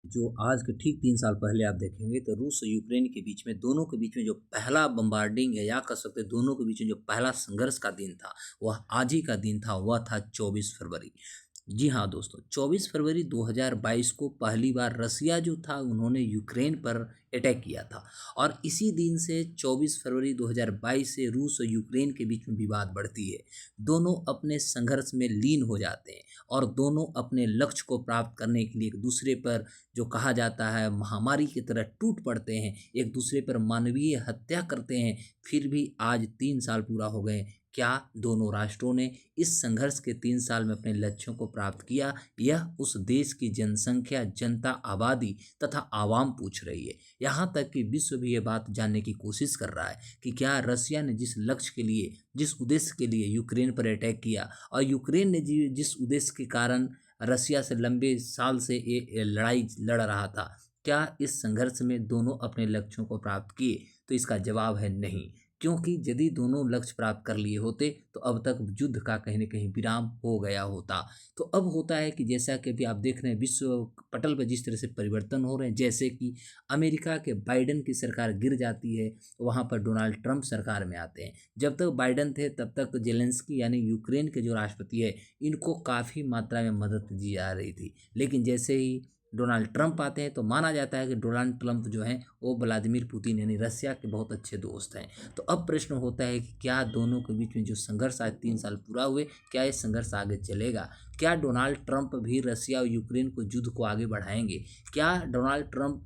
जो आज के ठीक 3 साल पहले आप देखेंगे तो रूस और यूक्रेन के बीच में दोनों के बीच में जो पहला बम्बार्डिंग है या कह सकते हैं दोनों के बीच में जो पहला संघर्ष का दिन था, वह आज ही का दिन था, वह था 24 फरवरी। जी हाँ दोस्तों, 24 फरवरी 2022 को पहली बार रसिया जो था उन्होंने यूक्रेन पर अटैक किया था और इसी दिन से 24 फरवरी 2022 से रूस और यूक्रेन के बीच में विवाद बढ़ती है। दोनों अपने संघर्ष में लीन हो जाते हैं और दोनों अपने लक्ष्य को प्राप्त करने के लिए एक दूसरे पर जो कहा जाता है महामारी की तरह टूट पड़ते हैं, एक दूसरे पर मानवीय हत्या करते हैं। फिर भी आज 3 साल पूरा हो गए, क्या दोनों राष्ट्रों ने इस संघर्ष के 3 साल में अपने लक्ष्यों को प्राप्त किया? यह उस देश की जनसंख्या, जनता, आबादी तथा आवाम पूछ रही है। यहाँ तक कि विश्व भी ये बात जानने की कोशिश कर रहा है कि क्या रसिया ने जिस लक्ष्य के लिए, जिस उद्देश्य के लिए यूक्रेन पर अटैक किया और यूक्रेन ने जिस उद्देश्य के कारण रसिया से लंबे साल से ये लड़ाई लड़ रहा था, क्या इस संघर्ष में दोनों अपने लक्ष्यों को प्राप्त किए? तो इसका जवाब है नहीं, क्योंकि यदि दोनों लक्ष्य प्राप्त कर लिए होते तो अब तक युद्ध का कहीं न कहीं विराम हो गया होता। तो अब होता है कि जैसा कि अभी आप देख रहे हैं विश्व पटल पर जिस तरह से परिवर्तन हो रहे हैं, जैसे कि अमेरिका के बाइडेन की सरकार गिर जाती है, वहाँ पर डोनाल्ड ट्रंप सरकार में आते हैं। जब तक बाइडेन थे तब तक ज़ेलेंस्की यानी यूक्रेन के जो राष्ट्रपति है, इनको काफ़ी मात्रा में मदद दी जा रही थी। लेकिन जैसे ही डोनाल्ड ट्रंप आते हैं तो माना जाता है कि डोनाल्ड ट्रंप जो हैं वो व्लादिमीर पुतिन यानी रसिया के बहुत अच्छे दोस्त हैं। तो अब प्रश्न होता है कि क्या दोनों के बीच में जो संघर्ष आज 3 साल पूरा हुए, क्या ये संघर्ष आगे चलेगा? क्या डोनाल्ड ट्रंप भी रसिया और यूक्रेन को युद्ध को आगे बढ़ाएँगे? क्या डोनाल्ड ट्रंप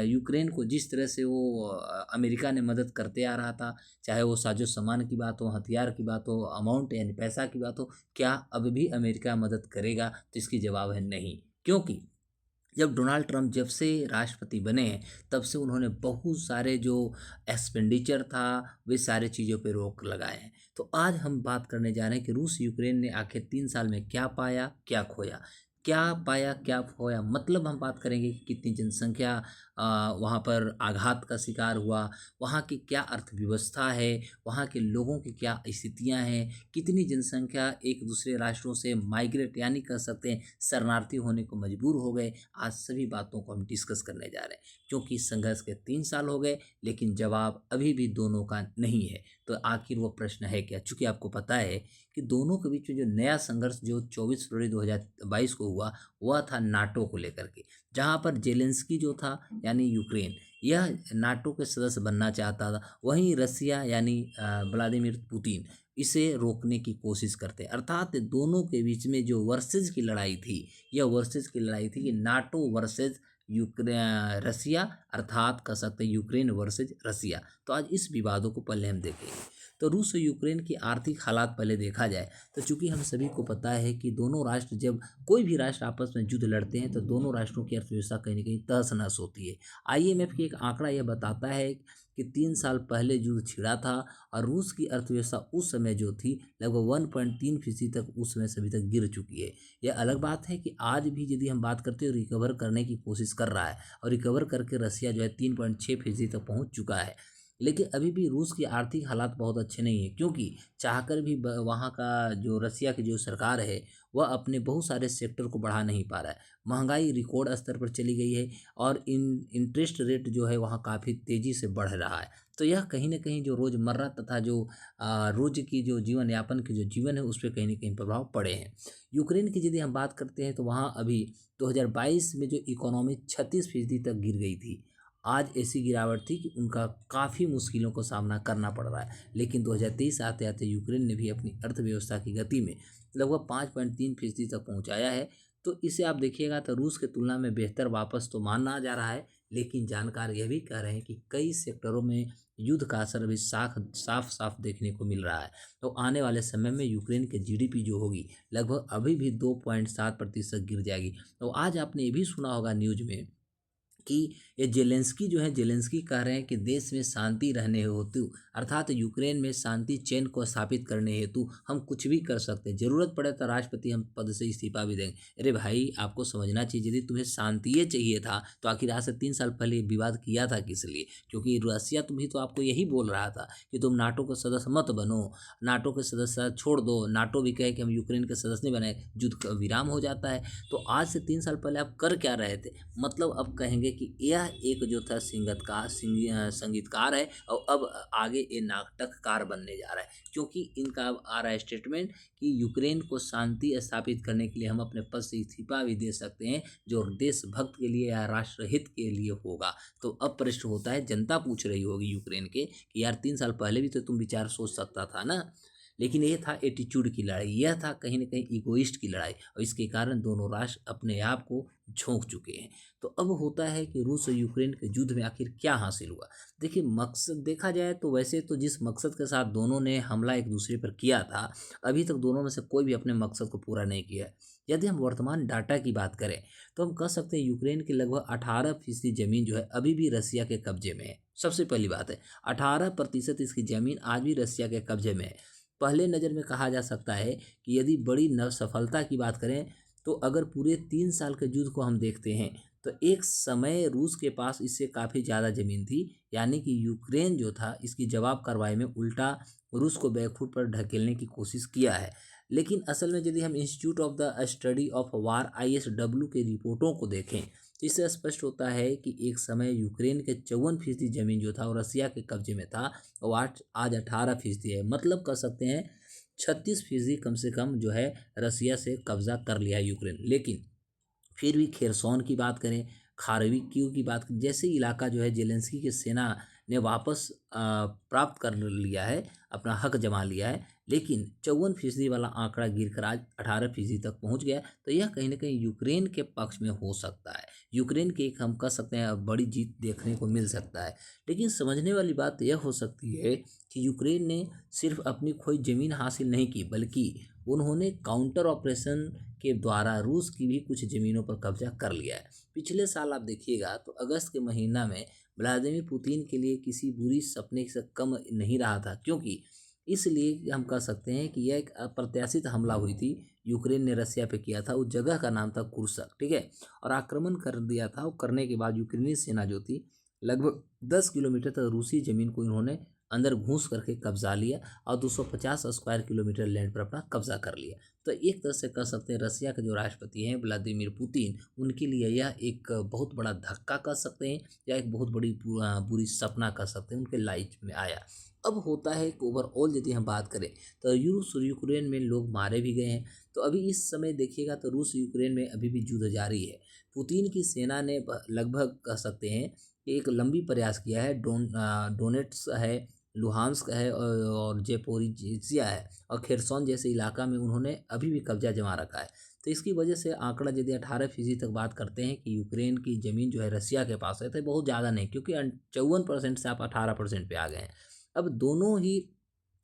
यूक्रेन को जिस तरह से वो अमेरिका ने मदद करते आ रहा था, चाहे वो साजो-सामान की बात हो, हथियार की बात हो, अमाउंट यानी पैसा की बात हो, क्या अब भी अमेरिका मदद करेगा? तो इसकी जवाब है नहीं। क्योंकि जब डोनाल्ड ट्रंप जब से राष्ट्रपति बने हैं, तब से उन्होंने बहुत सारे जो एक्सपेंडिचर था, वे सारे चीज़ों पे रोक लगाए हैं। तो आज हम बात करने जा रहे हैं कि रूस यूक्रेन ने आखिर 3 साल में क्या पाया, क्या खोया? क्या पाया, क्या खोया? मतलब हम बात करेंगे कि कितनी जनसंख्या वहाँ पर आघात का शिकार हुआ, वहाँ की क्या अर्थव्यवस्था है, वहाँ के लोगों की क्या स्थितियाँ हैं, कितनी जनसंख्या एक दूसरे राष्ट्रों से माइग्रेट यानी कह सकते हैं शरणार्थी होने को मजबूर हो गए। आज सभी बातों को हम डिस्कस करने जा रहे हैं, क्योंकि संघर्ष के 3 साल हो गए लेकिन जवाब अभी भी दोनों का नहीं है। तो आखिर वो प्रश्न है क्या? चूँकि आपको पता है कि दोनों के बीच में जो नया संघर्ष जो 24 फरवरी 2022 को हुआ, वह था नाटो को लेकर के। जहाँ पर ज़ेलेंस्की जो था यानी यूक्रेन, यह नाटो के सदस्य बनना चाहता था। वहीं रसिया यानी व्लादिमीर पुतिन इसे रोकने की कोशिश करते हैं। अर्थात दोनों के बीच में जो वर्सेस की लड़ाई थी, यह वर्सेस की लड़ाई थी कि नाटो वर्सेस रसिया, अर्थात कह सकते हैं यूक्रेन वर्सेस रसिया। तो आज इस विवादों को पहले हम देखेंगे। तो रूस और यूक्रेन की आर्थिक हालात पहले देखा जाए तो चूंकि हम सभी को पता है कि दोनों राष्ट्र जब कोई भी राष्ट्र आपस में युद्ध लड़ते हैं तो दोनों राष्ट्रों की अर्थव्यवस्था कहीं न कहीं तहस-नहस होती है। आईएमएफ की एक आंकड़ा यह बताता है कि 3 साल पहले युद्ध छिड़ा था और रूस की अर्थव्यवस्था उस समय जो थी लगभग 1.3% तक उस समय से अभी तक गिर चुकी है। यह अलग बात है कि आज भी यदि हम बात करते हैं रिकवर करने की कोशिश कर रहा है और रिकवर करके रसिया जो है 3.6% तक पहुँच चुका है। लेकिन अभी भी रूस की आर्थिक हालात बहुत अच्छे नहीं है, क्योंकि चाहकर भी वहाँ का जो रसिया की जो सरकार है वह अपने बहुत सारे सेक्टर को बढ़ा नहीं पा रहा है। महंगाई रिकॉर्ड स्तर पर चली गई है और इंटरेस्ट रेट जो है वहाँ काफ़ी तेज़ी से बढ़ रहा है। तो यह कहीं न कहीं जो रोज़मर्रा तथा जो रोज़ की जो जीवन यापन की जो जीवन है उस पे कहीं न कहीं प्रभाव पड़े हैं। यूक्रेन की यदि हम बात करते हैं तो वहाँ अभी 2022 में जो इकोनॉमी 36% तक गिर गई थी। आज ऐसी गिरावट थी कि उनका काफ़ी मुश्किलों का सामना करना पड़ रहा है। लेकिन 2023 आते-आते यूक्रेन ने भी अपनी अर्थव्यवस्था की गति में लगभग 5.3% तक पहुँचाया है। तो इसे आप देखिएगा तो रूस की तुलना में बेहतर वापस तो माना जा रहा है, लेकिन जानकार यह भी कह रहे हैं कि कई सेक्टरों में युद्ध का असर अभी साफ-साफ देखने को मिल रहा है। तो आने वाले समय में यूक्रेन की जीडीपी जो होगी लगभग अभी भी 2.7% गिर जाएगी। तो आज आपने ये भी सुना होगा न्यूज़ में कि ये जेलेंस्की जो है, जेलेंस्की कह रहे हैं कि देश में शांति रहने हेतु, अर्थात यूक्रेन में शांति चैन को स्थापित करने हेतु हम कुछ भी कर सकते हैं, ज़रूरत पड़े तो राष्ट्रपति हम पद से इस्तीफा भी देंगे। अरे भाई, आपको समझना चाहिए, यदि तुम्हें शांति चाहिए था तो आखिर आज से 3 साल पहले ये विवाद किया था किस लिए? क्योंकि रसिया भी तो आपको यही बोल रहा था कि तुम नाटो का सदस्य मत बनो, नाटो के सदस्य छोड़ दो, नाटो भी कहे कि हम यूक्रेन के सदस्य नहीं बने, युद्ध का विराम हो जाता है। तो आज से 3 साल पहले आप कर क्या रहे थे? मतलब अब कहेंगे कि यह एक जो था संगीतकार है और अब आगे ये नाटककार बनने जा रहा है, क्योंकि इनका अब आ रहा है स्टेटमेंट कि यूक्रेन को शांति स्थापित करने के लिए हम अपने पद से इस्तीफा भी दे सकते हैं, जो देशभक्त के लिए या राष्ट्रहित के लिए होगा। तो अब प्रश्न होता है, जनता पूछ रही होगी यूक्रेन के कि यार 3 साल पहले भी तो तुम विचार सोच सकता था ना। लेकिन ये था एटीट्यूड की लड़ाई, यह था कहीं न कहीं इगोइस्ट की लड़ाई, और इसके कारण दोनों राष्ट्र अपने आप को झोंक चुके हैं। तो अब होता है कि रूस और यूक्रेन के युद्ध में आखिर क्या हासिल हुआ? देखिए, मकसद देखा जाए तो वैसे तो जिस मकसद के साथ दोनों ने हमला एक दूसरे पर किया था, अभी तक दोनों में से कोई भी अपने मकसद को पूरा नहीं किया है। यदि हम वर्तमान डाटा की बात करें तो हम कह सकते हैं यूक्रेन की लगभग 18% ज़मीन जो है अभी भी रसिया के कब्जे में है। सबसे पहली बात है, 18% इसकी ज़मीन आज भी रसिया के कब्जे में है। पहले नज़र में कहा जा सकता है कि यदि बड़ी न सफलता की बात करें तो अगर पूरे 3 साल के युद्ध को हम देखते हैं तो एक समय रूस के पास इससे काफ़ी ज़्यादा ज़मीन थी, यानी कि यूक्रेन जो था इसकी जवाब कार्रवाई में उल्टा रूस को बैकफुट पर ढकेलने की कोशिश किया है। लेकिन असल में यदि हम institute of the study of war ISW के रिपोर्टों को देखें तो इससे स्पष्ट होता है कि एक समय यूक्रेन के 54% ज़मीन जो था वो रसिया के कब्जे में था और आज 18% है। मतलब कर सकते हैं 36% कम से कम जो है रसिया से कब्जा कर लिया है यूक्रेन। लेकिन फिर भी खेरसौन की बात करें, खार्किव की बात करें, जैसे इलाका जो है जेलेंस्की की सेना ने वापस प्राप्त कर लिया है, अपना हक जमा लिया है, लेकिन 54% वाला आंकड़ा गिरकर आज 18% तक पहुंच गया। तो यह कहीं ना कहीं यूक्रेन के पक्ष में हो सकता है, यूक्रेन की एक हम कह सकते हैं बड़ी जीत देखने को मिल सकता है। लेकिन समझने वाली बात यह हो सकती है कि यूक्रेन ने सिर्फ अपनी खोई ज़मीन हासिल नहीं की, बल्कि उन्होंने काउंटर ऑपरेशन के द्वारा रूस की भी कुछ ज़मीनों पर कब्जा कर लिया है। पिछले साल आप देखिएगा तो अगस्त के महीना में व्लादिमीर पुतिन के लिए किसी बुरी सपने से कम नहीं रहा था, क्योंकि इसलिए हम कह सकते हैं कि यह एक अप्रत्याशित हमला हुई थी, यूक्रेन ने रसिया पे किया था। उस जगह का नाम था कुर्स्क, ठीक है, और आक्रमण कर दिया था। और करने के बाद यूक्रेनी सेना जो थी लगभग 10 किलोमीटर तक रूसी ज़मीन को इन्होंने अंदर घुस करके कब्जा लिया और 250 स्क्वायर किलोमीटर लैंड पर अपना कब्जा कर लिया। तो एक तरह से कह सकते हैं रसिया के जो राष्ट्रपति हैं व्लादिमीर पुतिन, उनके लिए यह एक बहुत बड़ा धक्का कह सकते हैं या एक बहुत बड़ी बुरी सपना कह सकते हैं उनके लाइफ में आया। अब होता है कि ओवरऑल यदि हम बात करें तो रूस और यूक्रेन में लोग मारे भी गए हैं। तो अभी इस समय देखिएगा तो रूस यूक्रेन में अभी भी युद्ध जारी है। पुतिन की सेना ने लगभग कह सकते हैं कि एक लंबी प्रयास किया है। डोनेट्स है, लुहांस्क है और जेपोरिजिया है और खेरसौन जैसे इलाका में उन्होंने अभी भी कब्जा जमा रखा है। तो इसकी वजह से आंकड़ा यदि 18% तक बात करते हैं कि यूक्रेन की ज़मीन जो है रसिया के पास है, तो बहुत ज़्यादा नहीं, क्योंकि 54% से आप 18% पे आ गए हैं। अब दोनों ही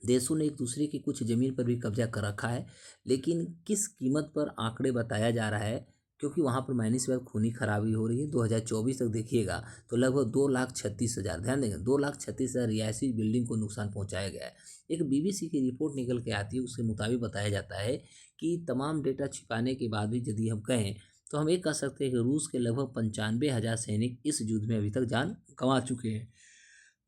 देशों ने एक दूसरे की कुछ ज़मीन पर भी कब्जा कर रखा है, लेकिन किस कीमत पर आंकड़े बताया जा रहा है, क्योंकि वहाँ पर महीने से बाद खूनी खराबी हो रही है। 2024 तक देखिएगा तो लगभग 2,36,000, ध्यान देंगे, 2,36,000 रिहायशी बिल्डिंग को नुकसान पहुँचाया गया है। एक BBC की रिपोर्ट निकल के आती है, उसके मुताबिक बताया जाता है कि तमाम डेटा छिपाने के बाद भी यदि हम कहें तो हम ये कह सकते हैं कि रूस के लगभग 95,000 सैनिक इस युद्ध में अभी तक जान गंवा चुके हैं।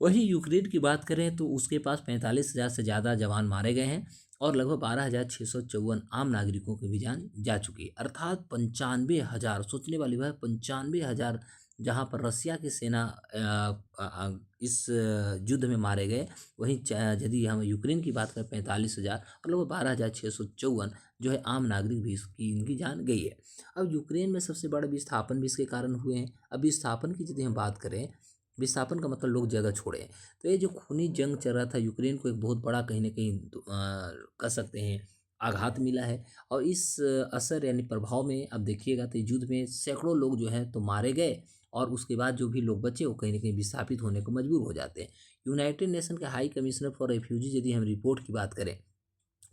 वहीं यूक्रेन की बात करें तो उसके पास 45,000 से ज़्यादा जवान मारे गए हैं और लगभग 12,654 आम नागरिकों की भी जान जा चुकी है। अर्थात 95,000, सोचने वाली बात, 95,000 जहाँ पर रसिया की सेना इस युद्ध में मारे गए, वहीं यदि हम यूक्रेन की बात करें 45,000 और लगभग 12,654 जो है आम नागरिक भी इसकी इनकी जान गई है। अब यूक्रेन में सबसे बड़ा विस्थापन भी इसके कारण हुए हैं। अब विस्थापन की यदि हम बात करें, विस्थापन का मतलब लोग जगह छोड़े। तो ये जो खूनी जंग चल रहा था, यूक्रेन को एक बहुत बड़ा कहीं न कहीं कह सकते हैं आघात मिला है। और इस असर यानी प्रभाव में अब देखिएगा तो युद्ध में सैकड़ों लोग जो हैं तो मारे गए और उसके बाद जो भी लोग बचे वो कहीं न कहीं विस्थापित होने को मजबूर हो जाते हैं। यूनाइटेड नेशन के हाई कमिश्नर फॉर रेफ्यूजी यदि हम रिपोर्ट की बात करें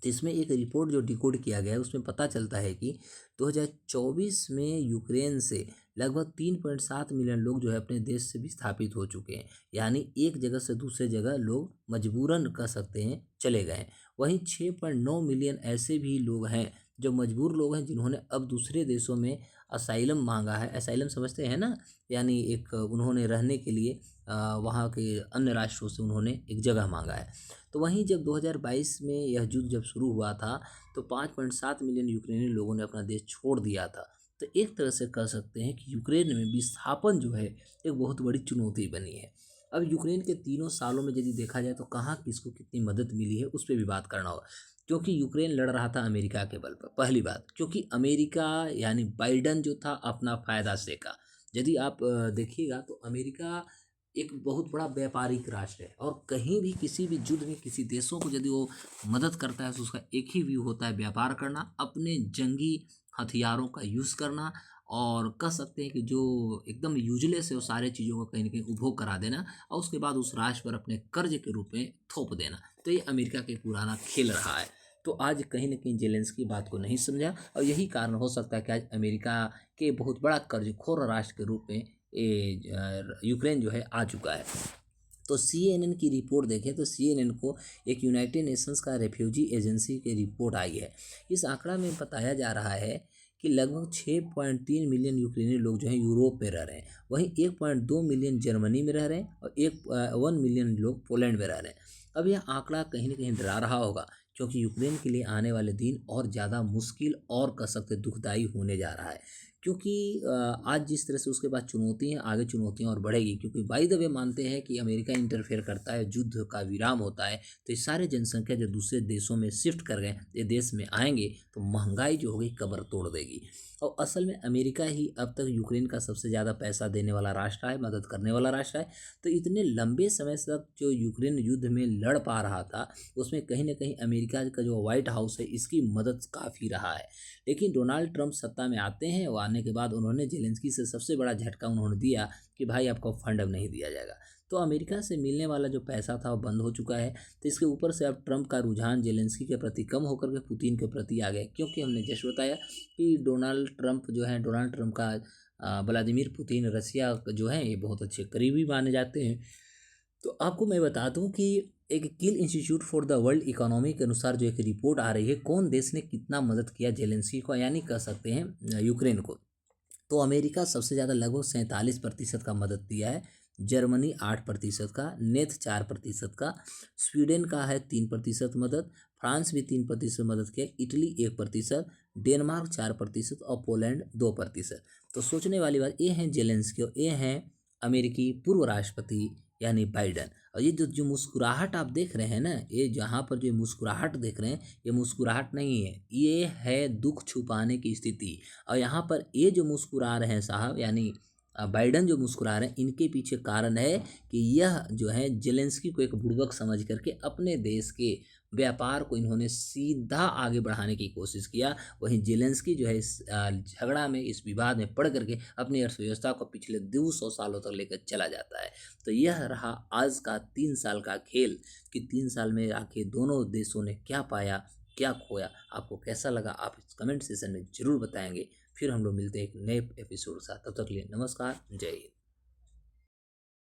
तो इसमें एक रिपोर्ट जो डिकोड किया गया है उसमें पता चलता है कि 2024 में यूक्रेन से लगभग 3.7 मिलियन लोग जो है अपने देश से विस्थापित हो चुके हैं, यानी एक जगह से दूसरे जगह लोग मजबूरन कह सकते हैं चले गए हैं। वहीं 6.9 मिलियन ऐसे भी लोग हैं जो मजबूर लोग हैं, जिन्होंने अब दूसरे देशों में असाइलम मांगा है। असाइलम समझते हैं ना, यानी एक उन्होंने रहने के लिए वहाँ के अन्य राष्ट्रों से उन्होंने एक जगह मांगा है। तो वहीं जब 2022 में यह युद्ध जब शुरू हुआ था तो 5.7 मिलियन यूक्रेनी लोगों ने अपना देश छोड़ दिया था। तो एक तरह से कह सकते हैं कि यूक्रेन में विस्थापन जो है एक बहुत बड़ी चुनौती बनी है। अब यूक्रेन के तीनों सालों में यदि देखा जाए तो कहाँ किसको कितनी मदद मिली है उस पर भी बात करना होगा, क्योंकि यूक्रेन लड़ रहा था अमेरिका के बल पर। पहली बात, क्योंकि अमेरिका यानी बाइडन जो था अपना फ़ायदा सेका। यदि आप देखिएगा तो अमेरिका एक बहुत बड़ा व्यापारिक राष्ट्र है, और कहीं भी किसी भी युद्ध में किसी देशों को यदि वो मदद करता है तो उसका एक ही व्यू होता है, व्यापार करना, अपने जंगी हथियारों का यूज़ करना, और कह सकते हैं कि जो एकदम यूजलेस है वो सारे चीज़ों को कहीं न कहीं उपभोग करा देना, और उसके बाद उस राष्ट्र पर अपने कर्ज के रूप में थोप देना। तो ये अमेरिका के पुराना खेल रहा है। तो आज कहीं न कहीं ज़ेलेंस्की बात को नहीं समझा, और यही कारण हो सकता है कि आज अमेरिका के बहुत बड़ा कर्जखोर राष्ट्र के रूप में यूक्रेन जो है आ चुका है। तो CNN की रिपोर्ट देखें तो CNN को एक यूनाइटेड नेशंस का रेफ्यूजी एजेंसी की रिपोर्ट आई है। इस आंकड़ा में बताया जा रहा है कि लगभग 6.3 मिलियन यूक्रेनी लोग जो हैं यूरोप में रह रहे हैं, वहीं 1.2 मिलियन जर्मनी में रह रहे हैं, और 1 मिलियन लोग पोलैंड में रह रहे हैं। अब यह आंकड़ा कहीं न कहीं डरा रहा होगा, क्योंकि यूक्रेन के लिए आने वाले दिन और ज़्यादा मुश्किल और कह सकते दुखदाई होने जा रहा है। क्योंकि आज जिस तरह से उसके पास चुनौती हैं, आगे चुनौतियाँ और बढ़ेगी, क्योंकि बाय द वे मानते हैं कि अमेरिका इंटरफेयर करता है, युद्ध का विराम होता है, तो ये सारे जनसंख्या जो दूसरे देशों में शिफ्ट कर गए ये देश में आएंगे तो महंगाई जो होगी कमर तोड़ देगी। और असल में अमेरिका ही अब तक यूक्रेन का सबसे ज़्यादा पैसा देने वाला राष्ट्र है, मदद करने वाला राष्ट्र है। तो इतने लंबे समय से तक जो यूक्रेन युद्ध में लड़ पा रहा था, उसमें कहीं ना कहीं अमेरिका का जो व्हाइट हाउस है इसकी मदद काफ़ी रहा है। लेकिन डोनाल्ड ट्रंप सत्ता में आते हैं, वो आने के बाद उन्होंने जेलेंस्की से सबसे बड़ा झटका उन्होंने दिया कि भाई आपको फंड अब नहीं दिया जाएगा। तो अमेरिका से मिलने वाला जो पैसा था वो बंद हो चुका है। तो इसके ऊपर से अब ट्रंप का रुझान जेलेंस्की के प्रति कम होकर के पुतिन के प्रति आ गया, क्योंकि हमने जस्ट बताया कि डोनाल्ड ट्रंप का व्लादिमीर पुतिन रसिया जो है ये बहुत अच्छे करीबी माने जाते हैं। तो आपको मैं बता दूं कि एक Kiel institute for the world economy के अनुसार जो एक रिपोर्ट आ रही है, कौन देश ने कितना मदद किया जेलेंस्की को, यानी कह सकते हैं यूक्रेन को, तो अमेरिका सबसे ज़्यादा लगभग 47% का मदद दिया है, जर्मनी 8% का, नेथ 4% का, स्वीडन का है 3% मदद, फ्रांस भी 3% मदद किया, इटली 1%, डेनमार्क 4% और पोलैंड 2%। तो सोचने वाली बात ये है जेलेंस्की, ये हैं अमेरिकी पूर्व राष्ट्रपति यानी बाइडन। और ये जो मुस्कुराहट आप देख रहे हैं ना, ये जहाँ पर जो मुस्कुराहट देख रहे हैं ये मुस्कुराहट नहीं है, ये है दुख छुपाने की स्थिति। और यहाँ पर ये जो मुस्कुरा रहे हैं साहब, यानी बाइडन जो मुस्कुरा रहे हैं, इनके पीछे कारण है कि यह जो है जेलेंस्की को एक बुड़बक समझ करके अपने देश के व्यापार को इन्होंने सीधा आगे बढ़ाने की कोशिश किया। वहीं जेलेंस्की जो है इस झगड़ा में, इस विवाद में पड़ करके अपनी अर्थव्यवस्था को पिछले 200 सालों तक लेकर चला जाता है। तो यह रहा आज का 3 साल का खेल कि 3 साल में आखिर दोनों देशों ने क्या पाया, क्या खोया। आपको कैसा लगा आप इस कमेंट सेशन में ज़रूर बताएंगे। फिर हम लोग मिलते हैं एक नए एपिसोड के साथ, तब तक के लिए नमस्कार, जय हिंद।